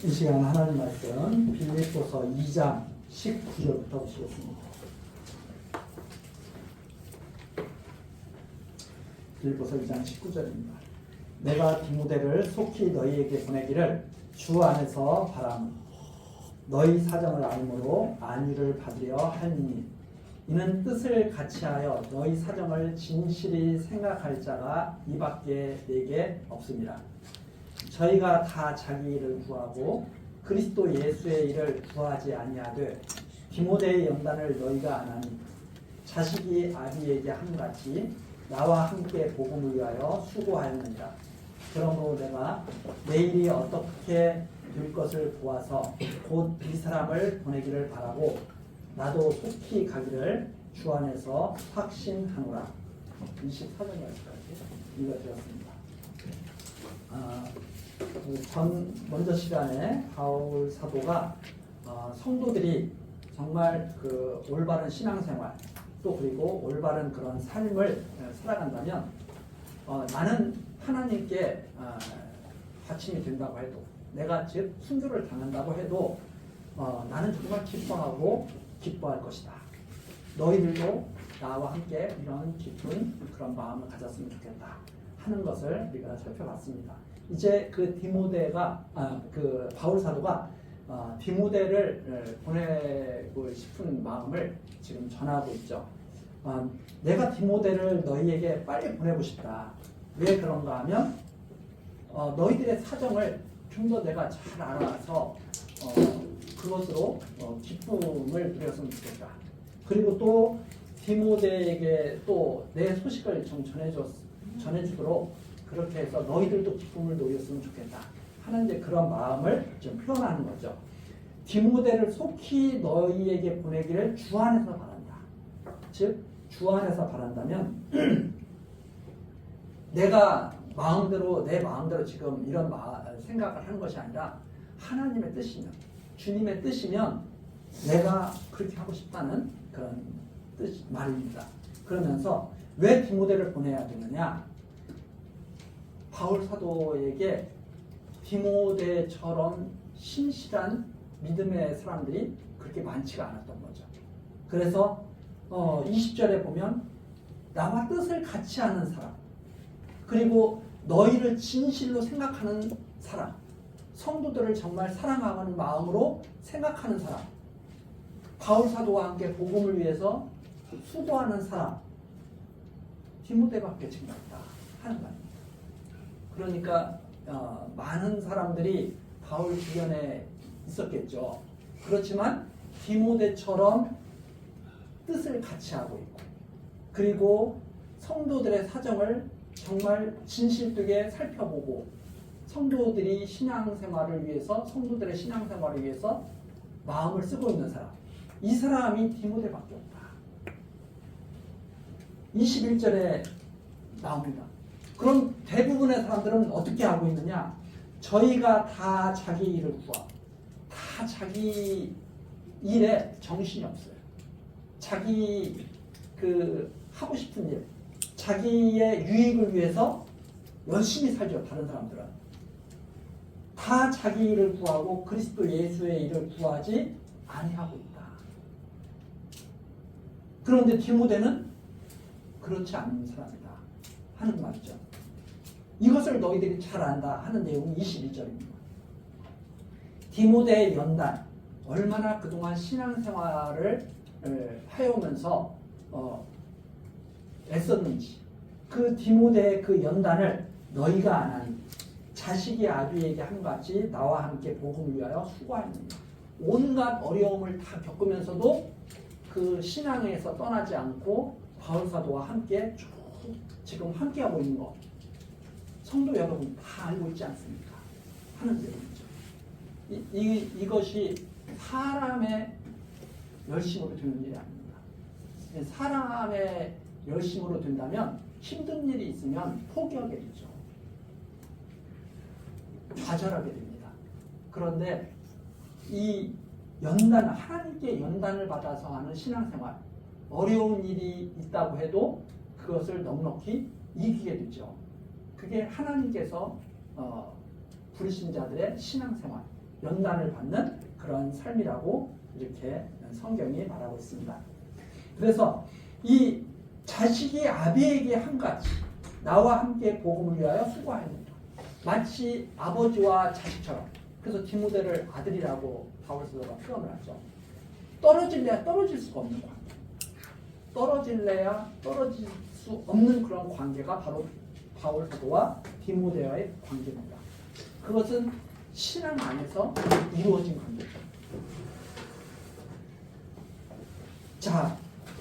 이 시간 하나님 말씀 빌립보서 2장 19절부터 보시겠습니다. 빌립보서 2장 19절입니다. 내가 디모데를 속히 너희에게 보내기를 주 안에서 바라니 너희 사정을 알므로 안위를 받으려 하니 이는 뜻을 같이하여 너희 사정을 진실히 생각할 자가 이밖에 내게 없습니다. 저희가 다 자기 일을 구하고 그리스도 예수의 일을 구하지 아니하되 디모데의 연단을 너희가 안 하니 자식이 아비에게 함같이 나와 함께 복음을 위하여 수고하였느니라. 그러므로 내가 내일이 어떻게 될 것을 보아서 곧 이 사람을 보내기를 바라고 나도 속히 가기를 주 안에서 확신하노라. 24절까지 읽어드렸습니다. 먼저 시간에 바울 사도가 성도들이 정말 그 올바른 신앙생활 또 그리고 올바른 그런 삶을 살아간다면 나는 하나님께 받침이 된다고 해도 내가 즉 순교를 당한다고 해도 나는 정말 기뻐하고 기뻐할 것이다. 너희들도 나와 함께 이런 깊은 그런 마음을 가졌으면 좋겠다 하는 것을 우리가 살펴봤습니다. 이제 그 디모데가 그 바울 사도가 디모데를 보내고 싶은 마음을 지금 전하고 있죠. 내가 디모데를 너희에게 빨리 보내고 싶다. 왜 그런가 하면 너희들의 사정을 좀 더 내가 잘 알아서 그것으로 기쁨을 누렸으면 좋겠다. 그리고 또 디모데에게 또 내 소식을 좀 전해주도록 그렇게 해서 너희들도 기쁨을 누렸으면 좋겠다 하는 데 그런 마음을 좀 표현하는 거죠. 디모데를 속히 너희에게 보내기를 주 안에서 바란다. 즉 주 안에서 바란다면 내가 내 마음대로 지금 이런 생각을 하는 것이 아니라 하나님의 뜻이면 주님의 뜻이면 내가 그렇게 하고 싶다는 그런 말입니다. 그러면서 왜 디모데를 보내야 되느냐? 바울 사도에게 디모데처럼 신실한 믿음의 사람들이 그렇게 많지가 않았던 거죠. 그래서 20절에 보면 나와 뜻을 같이 하는 사람 그리고 너희를 진실로 생각하는 사람 성도들을 정말 사랑하는 마음으로 생각하는 사람 바울 사도와 함께 복음을 위해서 수고하는 사람 디모데밖에 지금 없다 하는 말입니다. 그러니까 많은 사람들이 바울 주변에 있었겠죠. 그렇지만 디모데처럼 뜻을 같이 하고 있고 그리고 성도들의 사정을 정말 진실되게 살펴보고 성도들이 신앙생활을 위해서 성도들의 신앙생활을 위해서 마음을 쓰고 있는 사람 이 사람이 디모데밖에 없다. 21절에 나옵니다. 그럼 대부분의 사람들은 어떻게 하고 있느냐? 저희가 다 자기 일을 다 자기 일에 정신이 없어요. 자기 하고 싶은 일, 자기의 유익을 위해서 열심히 살죠. 다른 사람들은 다 자기 일을 구하고 그리스도 예수의 일을 구하지 아니하고 있다. 그런데 디모데는 그렇지 않은 사람이다 하는 말이죠. 이것을 너희들이 잘 안다 하는 내용이 21절입니다. 디모데의 연단 얼마나 그동안 신앙생활을 해오면서 애썼는지 그 디모데의 그 연단을 너희가 안 하니 자식이 아비에게 함같이 나와 함께 복음을 위하여 수고하느니라. 온갖 어려움을 다 겪으면서도 그 신앙에서 떠나지 않고 바울 사도와 함께 쭉 지금 함께하고 있는 것 성도 여러분 다 알고 있지 않습니까? 하는 내용이죠. 이것이 사람의 열심으로 되는 일이 아닙니다. 사람의 열심으로 된다면 힘든 일이 있으면 포기하게 되죠. 좌절하게 됩니다. 그런데 이 연단, 하나님께 연단을 받아서 하는 신앙생활 어려운 일이 있다고 해도 그것을 넉넉히 이기게 되죠. 그게 하나님께서 부르신 자들의 신앙생활 연단을 받는 그런 삶이라고 이렇게 성경이 말하고 있습니다. 그래서 이 자식이 아비에게 한 가지 나와 함께 복음을 위하여 수고하였느니라. 마치 아버지와 자식처럼. 그래서 디모데를 아들이라고 바울 사도가 표현을 하죠. 떨어질래야 떨어질 수가 없는 관계. 떨어질래야 떨어질 수 없는 그런 관계가 바로 바울 사도와 디모데와의 관계입니다. 그것은 신앙 안에서 이루어진 관계죠. 자,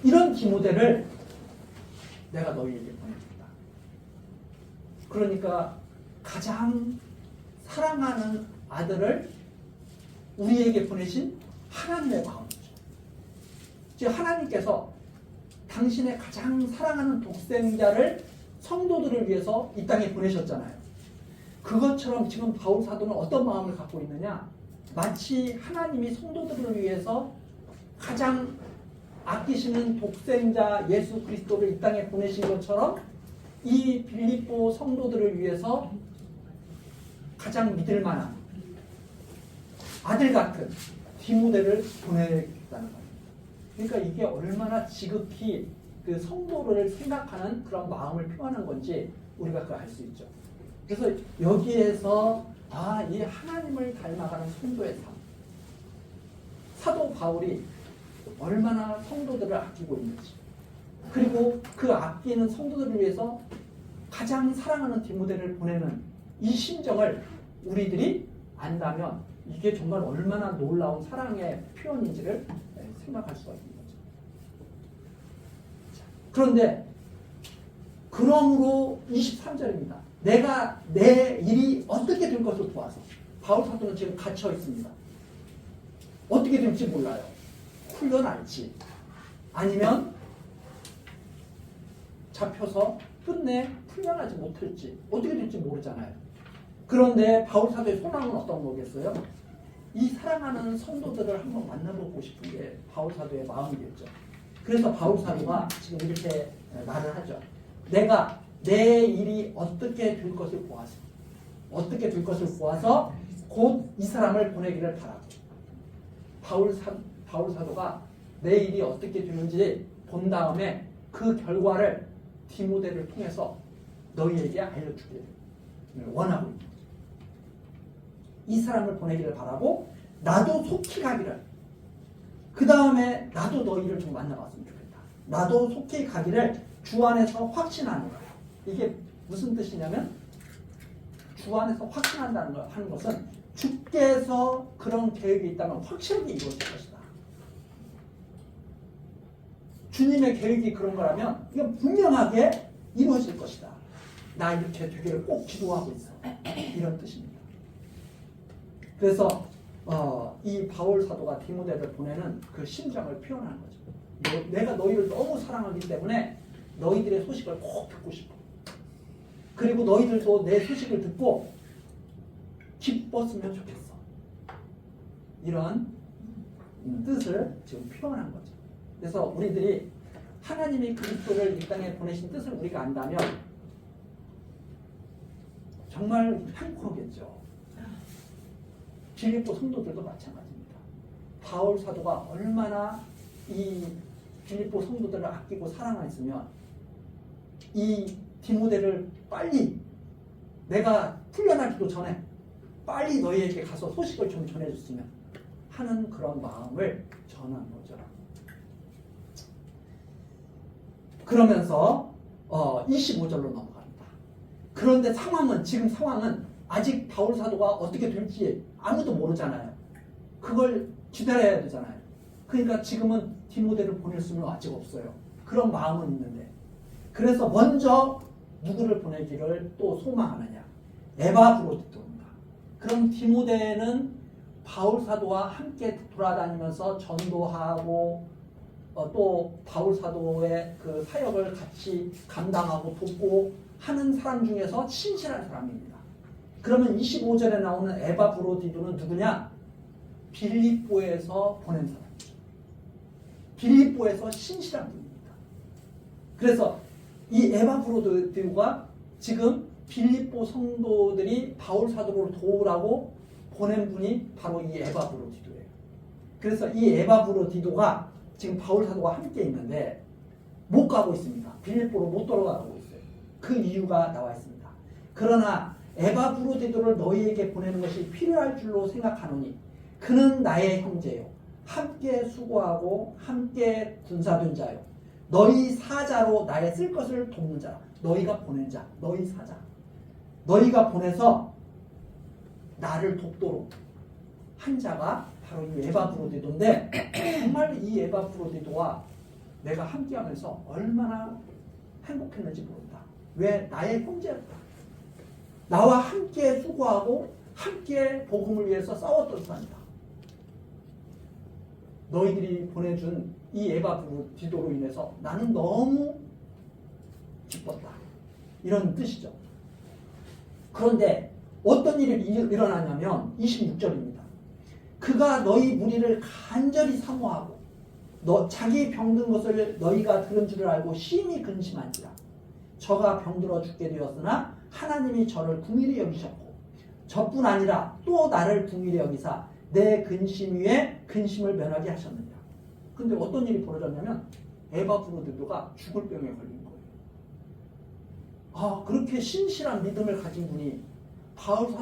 이런 디모데를 내가 너희에게 보내준다. 그러니까 가장 사랑하는 아들을 우리에게 보내신 하나님의 마음이죠. 즉 하나님께서 당신의 가장 사랑하는 독생자를 성도들을 위해서 이 땅에 보내셨잖아요. 그것처럼 지금 바울 사도는 어떤 마음을 갖고 있느냐? 마치 하나님이 성도들을 위해서 가장 아끼시는 독생자 예수 그리스도를 이 땅에 보내신 것처럼 이 빌립보 성도들을 위해서 가장 믿을 만한 아들 같은 디모데를 보내겠다는 거예요. 그러니까 이게 얼마나 지극히 그 성도를 생각하는 그런 마음을 표현한 건지 우리가 그걸 알 수 있죠. 그래서 여기에서 이 하나님을 닮아가는 성도의 삶, 사도 바울이 얼마나 성도들을 아끼고 있는지, 그리고 그 아끼는 성도들을 위해서 가장 사랑하는 디모데를 보내는 이 심정을 우리들이 안다면 이게 정말 얼마나 놀라운 사랑의 표현인지를 생각할 수가 있는 거죠. 그런데 그러므로 23절입니다. 내가 내 일이 어떻게 될 것을 보아서, 바울 사도는 지금 갇혀 있습니다. 어떻게 될지 몰라요. 풀려날지 아니면 잡혀서 끝내 풀려나지 못할지 어떻게 될지 모르잖아요. 그런데 바울 사도의 소망은 어떤 거겠어요? 이 사랑하는 성도들을 한번 만나보고 싶은 게 바울 사도의 마음이겠죠. 그래서 바울 사도가 지금 이렇게 말을 하죠. 내가 내 일이 어떻게 될 것을 보아서, 어떻게 될 것을 보아서 곧 이 사람을 보내기를 바라고. 바울 사도가 내 일이 어떻게 되는지 본 다음에 그 결과를 디모데를 통해서 너희에게 알려주기를 원하고 있는 거죠. 이 사람을 보내기를 바라고 나도 속히 가기를, 그 다음에 나도 너희를 좀 만나봤으면 좋겠다. 나도 속히 가기를 주 안에서 확신하노라. 이게 무슨 뜻이냐면 주 안에서 확신한다는 거 하는 것은 주께서 그런 계획이 있다면 확실하게 이루어질 것이다. 주님의 계획이 그런 거라면 이건 분명하게 이루어질 것이다. 나 이렇게 되기를 꼭 기도하고 있어. 이런 뜻입니다. 그래서 이 바울 사도가 디모데를 보내는 그 심정을 표현하는 거죠. 내가 너희를 너무 사랑하기 때문에 너희들의 소식을 꼭 듣고 싶어. 그리고 너희들도 내 소식을 듣고 기뻤으면 좋겠어. 이런 뜻을 지금 표현한 거죠. 그래서 우리들이 하나님이 그리스도를 이 땅에 보내신 뜻을 우리가 안다면 정말 행복하겠죠. 빌립보 성도들도 마찬가지입니다. 바울 사도가 얼마나 이 빌립보 성도들을 아끼고 사랑했으면 이 디모데를 빨리, 내가 풀려나기도 전에 빨리 너희에게 가서 소식을 좀 전해줬으면 하는 그런 마음을 전한 거죠. 그러면서 25절로 넘어갑니다. 그런데 지금 상황은 아직 바울 사도가 어떻게 될지 아무도 모르잖아요. 그걸 기다려야 되잖아요. 그러니까 지금은 디모데를 보낼 수는 아직 없어요. 그런 마음은 있는데, 그래서 먼저 누구를 보내기를 또 소망하느냐? 에바브로디토입니다. 그럼 디모데는 바울 사도와 함께 돌아다니면서 전도하고 또 바울 사도의 그 사역을 같이 감당하고 돕고 하는 사람 중에서 신실한 사람입니다. 그러면 25절에 나오는 에바브로디도는 누구냐? 빌립보에서 보낸 사람이죠. 빌립보에서 신실한 분입니다. 그래서 이 에바브로디도가 지금 빌립보 성도들이 바울 사도를 도우라고 보낸 분이 바로 이 에바브로디도예요. 그래서 이 에바브로디도가 지금 바울 사도와 함께 있는데 못 가고 있습니다. 빌립보로 못 돌아가고 있어요. 그 이유가 나와 있습니다. 그러나 에바브로디도를 너희에게 보내는 것이 필요할 줄로 생각하노니 그는 나의 형제요 함께 수고하고 함께 군사된 자요 너희 사자로 나의 쓸 것을 돕는 자라. 너희가 보낸 자, 너희 사자. 너희가 보내서 나를 돕도록 한 자가 바로 이 에바브로디도인데 정말 이 에바브로디도와 내가 함께하면서 얼마나 행복했는지 모른다. 왜? 나의 형제였다. 나와 함께 수고하고 함께 복음을 위해서 싸웠던 사람이다. 너희들이 보내준 이 에바브로디도로 인해서 나는 너무 기뻤다. 이런 뜻이죠. 그런데 어떤 일이 일어나냐면 26절입니다. 그가 너희 무리를 간절히 사모하고 자기 병든 것을 너희가 들은 줄을 알고 심히 근심한지라. 저가 병들어 죽게 되었으나 하나님이 저를 긍휼히 여기셨고 저뿐 아니라 또 나를 긍휼히 여기사 내 근심 위에 근심을 면하게 하셨느니라. 근데 어떤 일이 벌어졌냐면 에바브로디도가 죽을 병에 걸린 거예요. 그렇게 신실한 믿음을 가진 분이 바울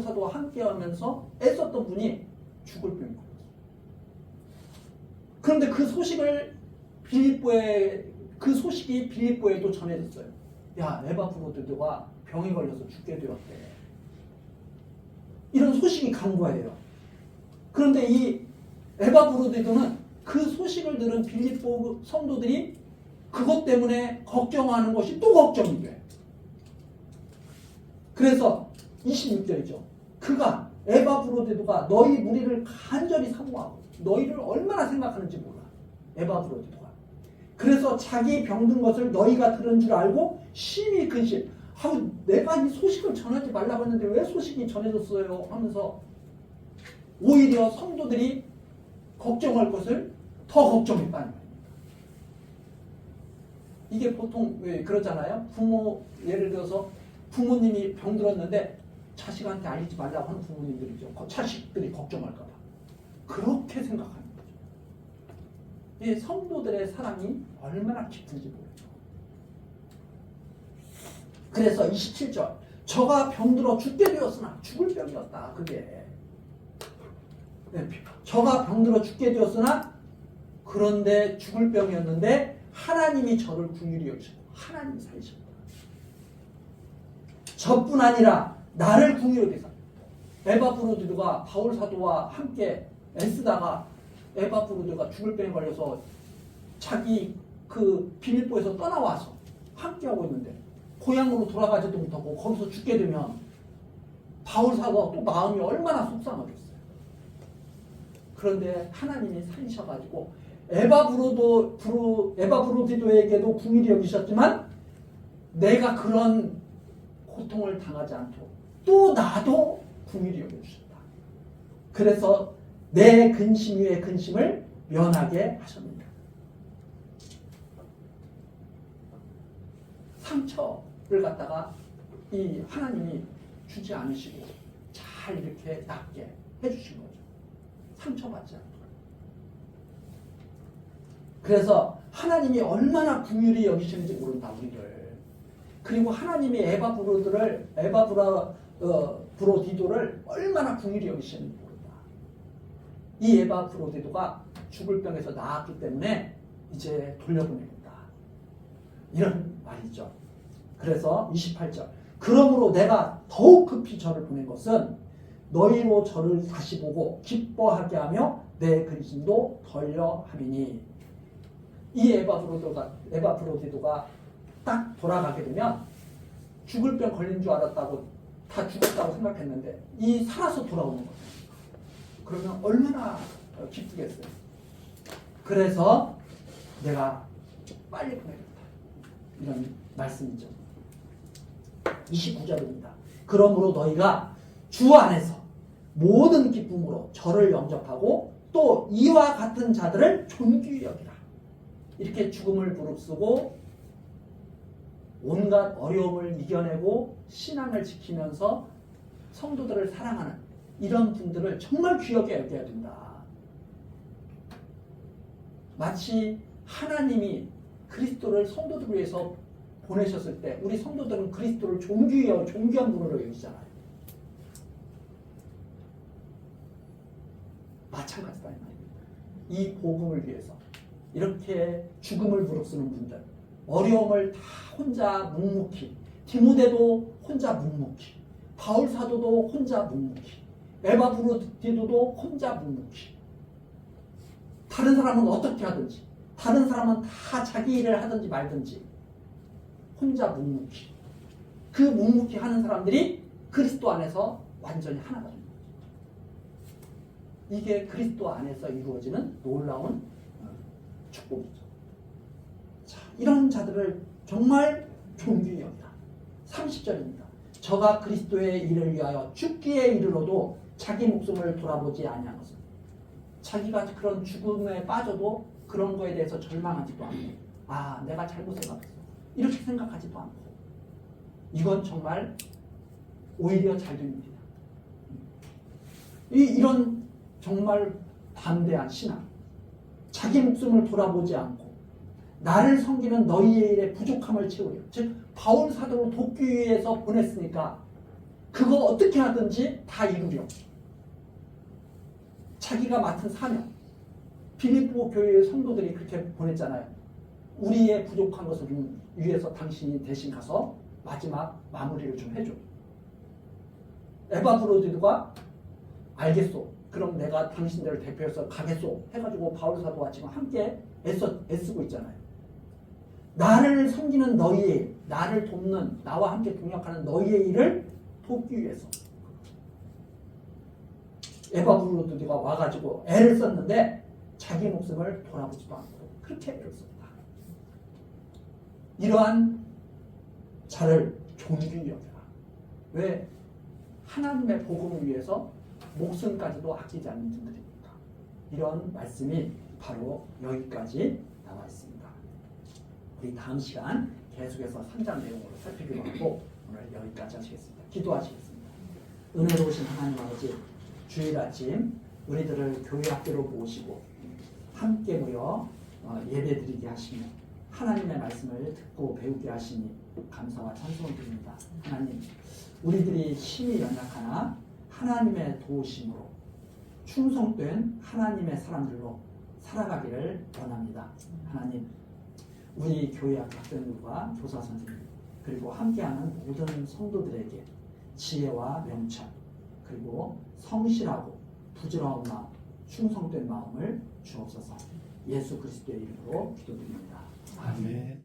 사도와 함께하면서 애썼던 분이 죽을 병에 걸렸어요. 그런데 그 소식이 빌립보에도 전해졌어요. 야, 에바브로디도가 병에 걸려서 죽게 되었대. 이런 소식이 간 거예요. 그런데 이 에바브로디도는 그 소식을 들은 빌립보 성도들이 그것 때문에 걱정하는 것이 또 걱정이 돼. 그래서 26절이죠. 그가 에바브로디도가 너희 무리를 간절히 사모하고 너희를 얼마나 생각하는지 몰라. 에바브로디도가. 그래서 자기 병든 것을 너희가 들은 줄 알고 심히 근심. 내가 이 소식을 전하지 말라고 했는데 왜 소식이 전해졌어요? 하면서 오히려 성도들이 걱정할 것을 더 걱정했다는 거예요. 이게 보통 왜 그러잖아요. 예를 들어서 부모님이 병들었는데 자식한테 알리지 말라고 하는 부모님들이죠. 자식들이 걱정할까 봐. 그렇게 생각하는 거죠. 이 성도들의 사랑이 얼마나 깊은지 모르죠. 그래서 27절 저가 병들어 죽게 되었으나 죽을 병이었다. 그게 저가 병들어 죽게 되었으나 그런데 죽을 병이었는데 하나님이 저를 긍휼히 여기셨고 하나님이 살리셨다. 저뿐 아니라 나를 긍휼히 여기사 에바브로디도가 바울 사도와 함께 애쓰다가 에바브로디도가 죽을 병에 걸려서 자기 그 빌립보에서 떠나와서 함께하고 있는데 고향으로 돌아가지도 못하고 거기서 죽게 되면 바울 사도가 또 마음이 얼마나 속상하겠어요. 그런데 하나님이 살리셔가지고 에바브로디도에게도 긍휼히 여기셨지만 내가 그런 고통을 당하지 않도록 또 나도 긍휼히 여겨주셨다. 그래서 내 근심 위에 근심을 면하게 하셨습니다. 상처를 갖다가 이 하나님이 주지 않으시고 잘 이렇게 낫게 해주신 거죠. 상처받지 않도록. 그래서 하나님이 얼마나 긍휼히 여기시는지 모른다 우리를. 그리고 하나님이 에바브로디도를 얼마나 긍휼히 여기시는지 모른다. 이 에바브로디도가 죽을 병에서 나았기 때문에 이제 돌려보내겠다. 이런 말이죠. 그래서 28절 그러므로 내가 더욱 급히 저를 보낸 것은 너희로 저를 다시 보고 기뻐하게 하며 내 근심도 덜려 함이니. 이 에바브로디도가 딱 돌아가게 되면 죽을 병 걸린 줄 알았다고 다 죽었다고 생각했는데 이 살아서 돌아오는 거예요. 그러면 얼마나 기쁘겠어요. 그래서 내가 빨리 보내겠다. 이런 말씀이죠. 29절입니다. 그러므로 너희가 주 안에서 모든 기쁨으로 저를 영접하고 또 이와 같은 자들을 존귀히 여기라. 이렇게 죽음을 무릅쓰고 온갖 어려움을 이겨내고 신앙을 지키면서 성도들을 사랑하는 이런 분들을 정말 귀하게 여겨야 된다. 마치 하나님이 그리스도를 성도들을 위해서 보내셨을 때 우리 성도들은 그리스도를 존귀한 분으로 여기잖아요. 마찬가지다 이 말입니다. 이 복음을 위해서 이렇게 죽음을 무릅쓰는 분들, 어려움을 다 혼자 묵묵히, 디모데도 혼자 묵묵히, 바울 사도도 혼자 묵묵히, 에바브로디도도 혼자 묵묵히, 다른 사람은 어떻게 하든지, 다른 사람은 다 자기 일을 하든지 말든지 혼자 묵묵히, 그 묵묵히 하는 사람들이 그리스도 안에서 완전히 하나가 됩니다. 이게 그리스도 안에서 이루어지는 놀라운 축복이죠. 자, 이런 자들을 정말 존귀히 여기라. 30절입니다. 저가 그리스도의 일을 위하여 죽기에 이르러도 자기 목숨을 돌아보지 아니한 것은, 자기가 그런 죽음에 빠져도 그런 거에 대해서 절망하지도 않고, 아, 내가 잘못 생각했어, 이렇게 생각하지도 않고, 이건 정말 오히려 잘 된 일이다. 이런 정말 담대한 신앙, 자기 목숨을 돌아보지 않고 나를 섬기는 너희의 일에 부족함을 채우려. 즉 바울 사도를 돕기 위해서 보냈으니까 그거 어떻게 하든지 다 이루려. 자기가 맡은 사명, 빌립보 교회의 성도들이 그렇게 보냈잖아요. 우리의 부족한 것을 위해서 당신이 대신 가서 마지막 마무리를 좀 해줘. 에바브로디도가 알겠소, 그럼 내가 당신들을 대표해서 가겠소 해가지고 바울 사도와 지금 함께 애쓰고 있잖아요. 나를 섬기는 너희의 일, 나를 돕는, 나와 함께 동역하는 너희의 일을 돕기 위해서 에바브로디가 와가지고 애를 썼는데 자기 목숨을 돌아보지도 않고 그렇게 애를 썼다. 이러한 자를 존귀히 여겨라. 왜? 하나님의 복음을 위해서 목숨까지도 아끼지 않는 분들입니다. 이런 말씀이 바로 여기까지 나와 있습니다. 우리 다음 시간 계속해서 3장 내용으로 살피기로 하고 오늘 여기까지 하시겠습니다. 기도하시겠습니다. 은혜로우신 하나님 아버지, 주일 아침 우리들을 교회 학교로 모시고 함께 모여 예배드리게 하시며 하나님의 말씀을 듣고 배우게 하시니 감사와 찬송을 드립니다. 하나님, 우리들이 힘이 연약하나 하나님의 도우심으로 충성된 하나님의 사람들로 살아가기를 원합니다. 하나님, 우리 교회 학생들과 교사 선생님 그리고 함께하는 모든 성도들에게 지혜와 명철 그리고 성실하고 부지런한 마음, 충성된 마음을 주옵소서. 예수 그리스도의 이름으로 기도드립니다. 아멘.